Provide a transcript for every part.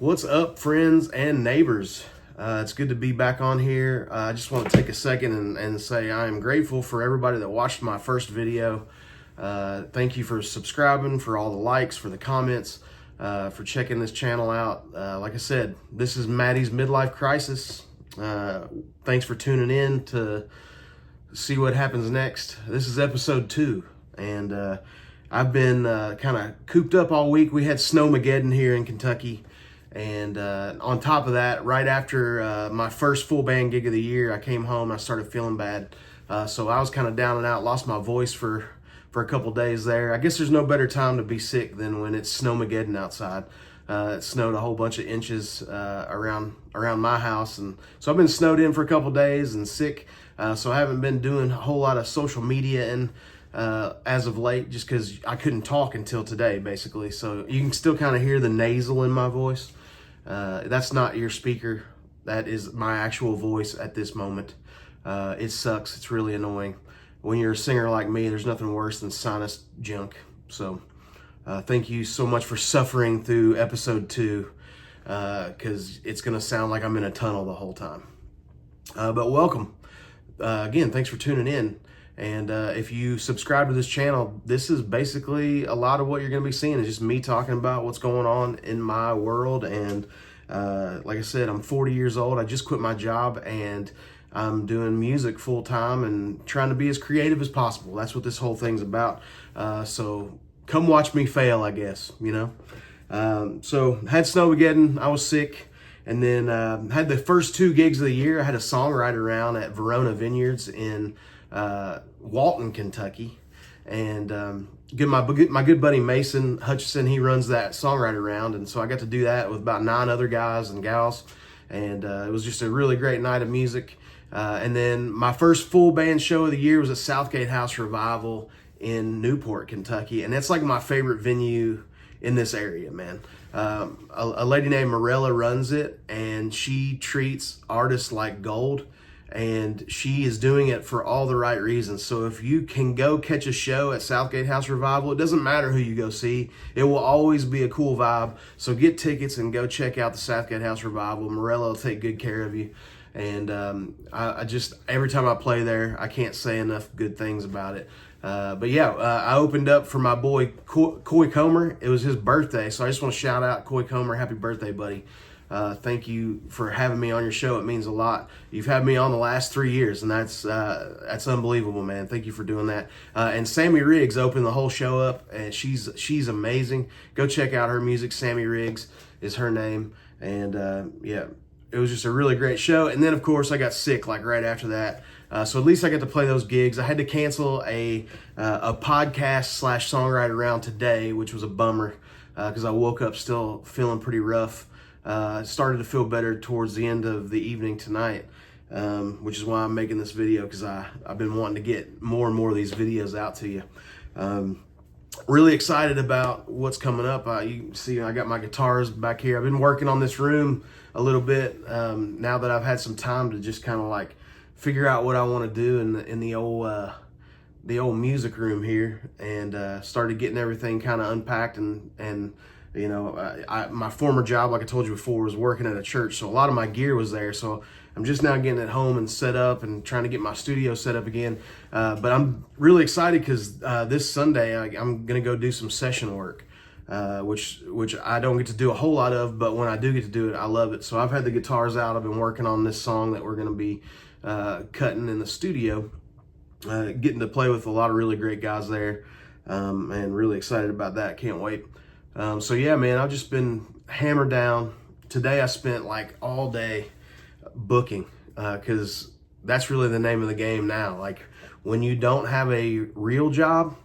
What's up, friends and neighbors? It's good to be back on here. I just want to take a second and say I am grateful for everybody that watched my first video. Thank you for subscribing, for all the likes, for the comments, for checking this channel out. Like I said, this is Matty's midlife crisis. Thanks for tuning in to see what happens next. This is episode 2, and I've been kind of cooped up all week. We had Snowmageddon here in Kentucky. And on top of that, right after my first full band gig of the year, I came home and I started feeling bad. So I was kind of down and out, lost my voice for a couple days there. I guess there's no better time to be sick than when it's Snowmageddon outside. It snowed a whole bunch of inches around my house. And so I've been snowed in for a couple days and sick. So I haven't been doing a whole lot of social media and as of late, just because I couldn't talk until today, basically. So you can still kind of hear the nasal in my voice. That's not your speaker. That is my actual voice at this moment. It sucks. It's really annoying. When you're a singer like me, there's nothing worse than sinus junk. So thank you so much for suffering through episode 2, because it's going to sound like I'm in a tunnel the whole time. But welcome. Again, thanks for tuning in. And if you subscribe to this channel, this is basically a lot of what you're going to be seeing is just me talking about what's going on in my world. And like I said, I'm 40 years old. I just quit my job and I'm doing music full time and trying to be as creative as possible. That's what this whole thing's about. So come watch me fail, I guess, you know. So had Snowmageddon. I was sick. And then had the first 2 gigs of the year. I had a songwriter round at Verona Vineyards in Walton, Kentucky, and my good buddy Mason Hutchison, he runs that songwriter round, and so I got to do that with about 9 other guys and gals, and it was just a really great night of music. And then my first full band show of the year was at Southgate House Revival in Newport, Kentucky, and it's like my favorite venue in this area, man. A lady named Morella runs it, and she treats artists like gold. And she is doing it for all the right reasons. So if you can go catch a show at Southgate House Revival, it doesn't matter who you go see. It will always be a cool vibe. So get tickets and go check out the Southgate House Revival. Morella will take good care of you. And I just, every time I play there, I can't say enough good things about it. But yeah, I opened up for my boy Coy Comer. It was his birthday. So I just want to shout out Coy Comer. Happy birthday, buddy. Thank you for having me on your show. It means a lot. You've had me on the last 3 years, and that's unbelievable, man. Thank you for doing that. And Sammy Riggs opened the whole show up, and she's amazing. Go check out her music. Sammy Riggs is her name, and yeah, it was just a really great show. And then, of course, I got sick like right after that. So at least I got to play those gigs. I had to cancel a podcast / songwriter round today, which was a bummer because I woke up still feeling pretty rough. Started to feel better towards the end of the evening tonight, which is why I'm making this video, because I've been wanting to get more and more of these videos out to you. Really excited about what's coming up. You can see I got my guitars back here. I've been working on this room a little bit now that I've had some time to just kind of like figure out what I want to do in the old music room here, and started getting everything kind of unpacked and you know, my former job, like I told you before, was working at a church, so a lot of my gear was there. So I'm just now getting it home and set up and trying to get my studio set up again. But I'm really excited because this Sunday I'm going to go do some session work, which I don't get to do a whole lot of, but when I do get to do it, I love it. So I've had the guitars out. I've been working on this song that we're going to be cutting in the studio, getting to play with a lot of really great guys there, and really excited about that. Can't wait. So yeah, man, I've just been hammered down. Today I spent like all day booking, because that's really the name of the game now. Like when you don't have a real job,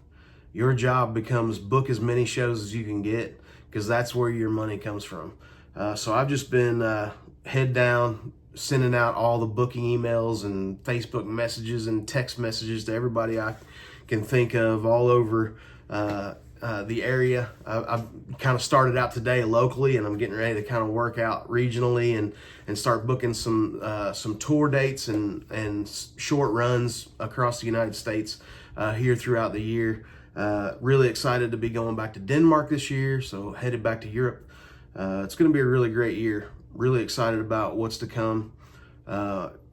your job becomes book as many shows as you can get, because that's where your money comes from. So I've just been head down, sending out all the booking emails and Facebook messages and text messages to everybody I can think of all over the area. I've kind of started out today locally, and I'm getting ready to kind of work out regionally and start booking some tour dates and short runs across the United States here throughout the year. Really excited to be going back to Denmark this year, so headed back to Europe It's going to be a really great year. Really excited about what's to come.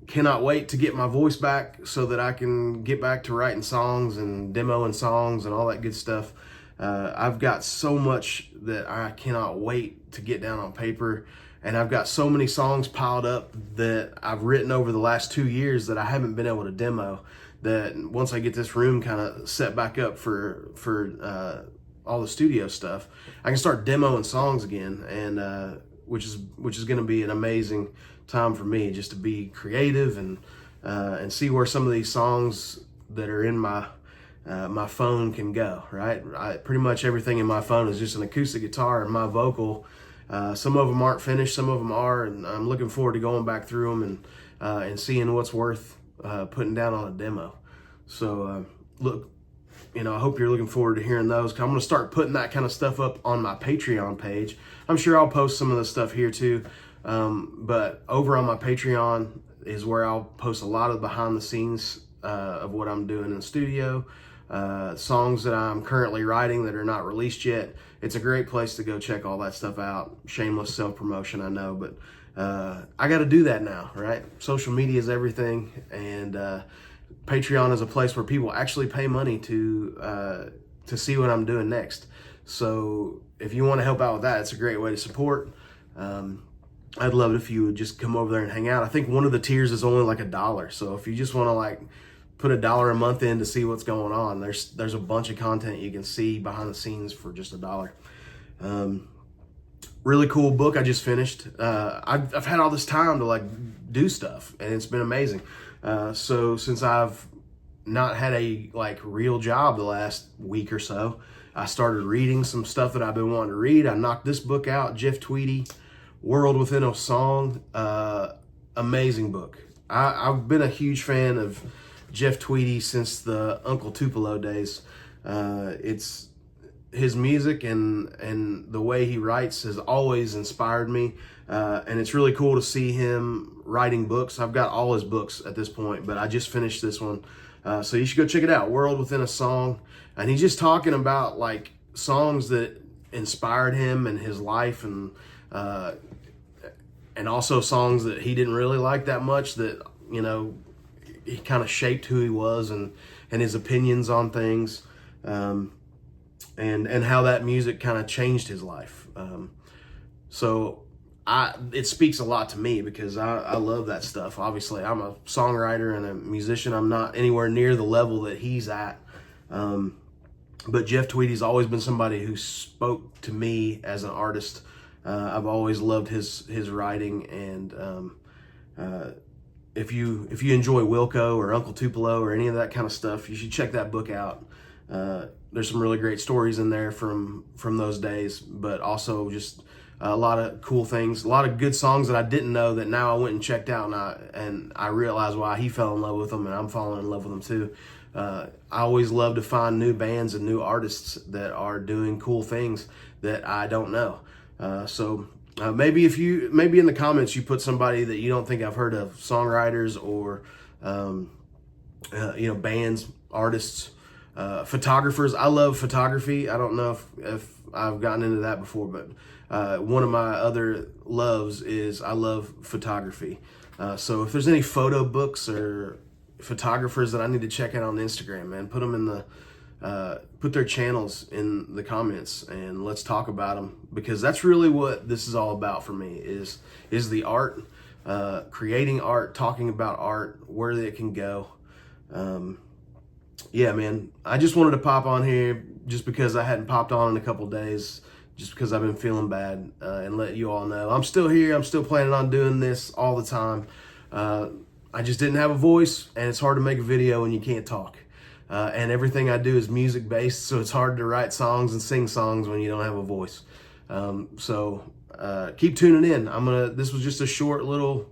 Cannot wait to get my voice back so that I can get back to writing songs and demoing songs and all that good stuff. I've got so much that I cannot wait to get down on paper, and I've got so many songs piled up that I've written over the last 2 years that I haven't been able to demo, that once I get this room kind of set back up for all the studio stuff, I can start demoing songs again, and which is going to be an amazing time for me, just to be creative and see where some of these songs that are in my phone can go. Right, pretty much everything in my phone is just an acoustic guitar and my vocal. Some of them aren't finished, some of them are, and I'm looking forward to going back through them and seeing what's worth putting down on a demo. So look, I hope you're looking forward to hearing those, 'cause I'm going to start putting that kind of stuff up on my Patreon page. I'm sure I'll post some of the stuff here too, but over on my Patreon is where I'll post a lot of behind the scenes of what I'm doing in the studio, songs that I'm currently writing that are not released yet. It's a great place to go check all that stuff out. Shameless self-promotion, I know, but I got to do that now, right? Social media is everything, and Patreon is a place where people actually pay money to see what I'm doing next. So if you want to help out with that, it's a great way to support. I'd love it if you would just come over there and hang out. I think one of the tiers is only like $1. So if you just want to like put $1 a month in to see what's going on, there's a bunch of content you can see behind the scenes for just $1. Really cool book I just finished. I've had all this time to like do stuff, and it's been amazing. So since I've not had a like real job the last week or so, I started reading some stuff that I've been wanting to read. I knocked this book out, Jeff Tweedy, World Within a Song. Amazing book. I've been a huge fan of Jeff Tweedy since the Uncle Tupelo days. It's his music and the way he writes has always inspired me. And it's really cool to see him writing books. I've got all his books at this point, but I just finished this one. So you should go check it out, World Within a Song. And he's just talking about like songs that inspired him and his life, and also songs that he didn't really like that much, that, he kind of shaped who he was and his opinions on things, and how that music kind of changed his life. So it speaks a lot to me because I love that stuff. Obviously, I'm a songwriter and a musician. I'm not anywhere near the level that he's at. But Jeff Tweedy's always been somebody who spoke to me as an artist. I've always loved his writing, and if you enjoy Wilco or Uncle Tupelo or any of that kind of stuff, you should check that book out. There's some really great stories in there from those days, but also just a lot of cool things, a lot of good songs that I didn't know that now I went and checked out, and I realized why he fell in love with them, and I'm falling in love with them too. I always love to find new bands and new artists that are doing cool things that I don't know. So maybe in the comments you put somebody that you don't think I've heard of, songwriters or bands, artists, photographers. I love photography. I don't know if I've gotten into that before, but one of my other loves is I love photography. So if there's any photo books or photographers that I need to check out on Instagram, man, put them in put their channels in the comments and let's talk about them, because that's really what this is all about for me, is the art, creating art, talking about art, where it can go. Yeah, man, I just wanted to pop on here just because I hadn't popped on in a couple days, just because I've been feeling bad, and let you all know I'm still here. I'm still planning on doing this all the time. I just didn't have a voice, and it's hard to make a video when you can't talk. And everything I do is music based, so it's hard to write songs and sing songs when you don't have a voice. So keep tuning in. This was just a short little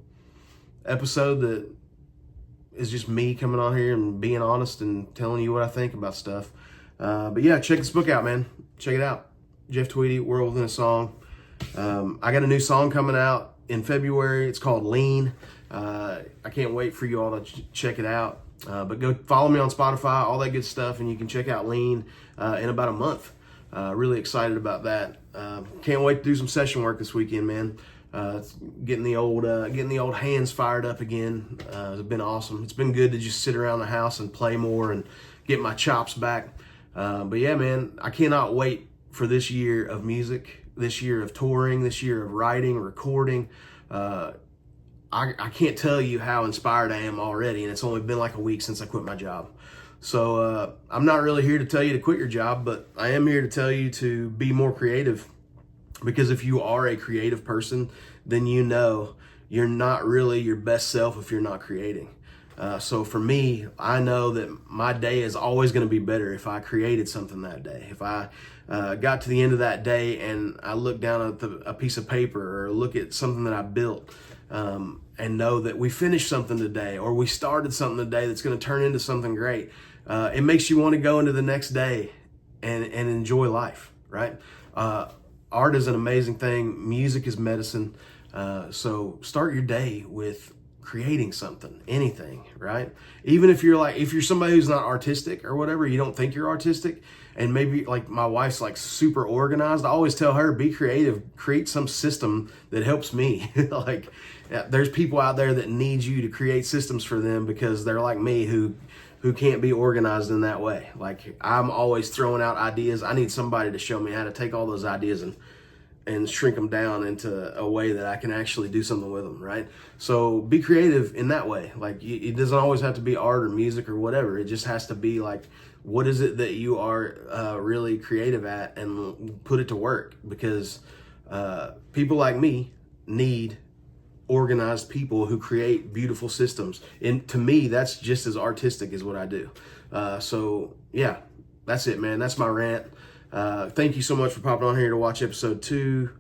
episode that is just me coming on here and being honest and telling you what I think about stuff. But yeah, check this book out, man. Check it out. Jeff Tweedy, World Within a Song. I got a new song coming out in February. It's called Lean. I can't wait for you all to check it out. But go follow me on Spotify, all that good stuff, and you can check out Lean in about a month. Really excited about that. Can't wait to do some session work this weekend, man. Getting the old hands fired up again. It's been awesome. It's been good to just sit around the house and play more and get my chops back. But yeah, man, I cannot wait for this year of music, this year of touring, this year of writing, recording. I can't tell you how inspired I am already, and it's only been like a week since I quit my job. So I'm not really here to tell you to quit your job, but I am here to tell you to be more creative. Because if you are a creative person, then you know you're not really your best self if you're not creating. So for me, I know that my day is always going to be better if I created something that day. If I got to the end of that day and I look down at a piece of paper or look at something that I built, and know that we finished something today or we started something today that's going to turn into something great, it makes you want to go into the next day and enjoy life, right? Art is an amazing thing. Music is medicine. So start your day with creating something, anything, right? Even if you're somebody who's not artistic or whatever, you don't think you're artistic, and maybe like my wife's like super organized, I always tell her, be creative, create some system that helps me. Like, there's people out there that need you to create systems for them because they're like me who can't be organized in that way. Like, I'm always throwing out ideas. I need somebody to show me how to take all those ideas and shrink them down into a way that I can actually do something with them, right? So be creative in that way. Like, it doesn't always have to be art or music or whatever. It just has to be like, what is it that you are really creative at, and put it to work. Because people like me need organized people who create beautiful systems. And to me, that's just as artistic as what I do. So yeah, that's it, man. That's my rant. Thank you so much for popping on here to watch episode 2.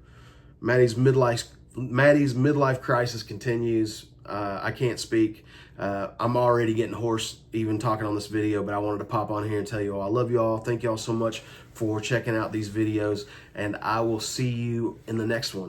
Matty's midlife crisis continues. I can't speak. I'm already getting hoarse even talking on this video, but I wanted to pop on here and tell you all I love you all. Thank you all so much for checking out these videos, and I will see you in the next one.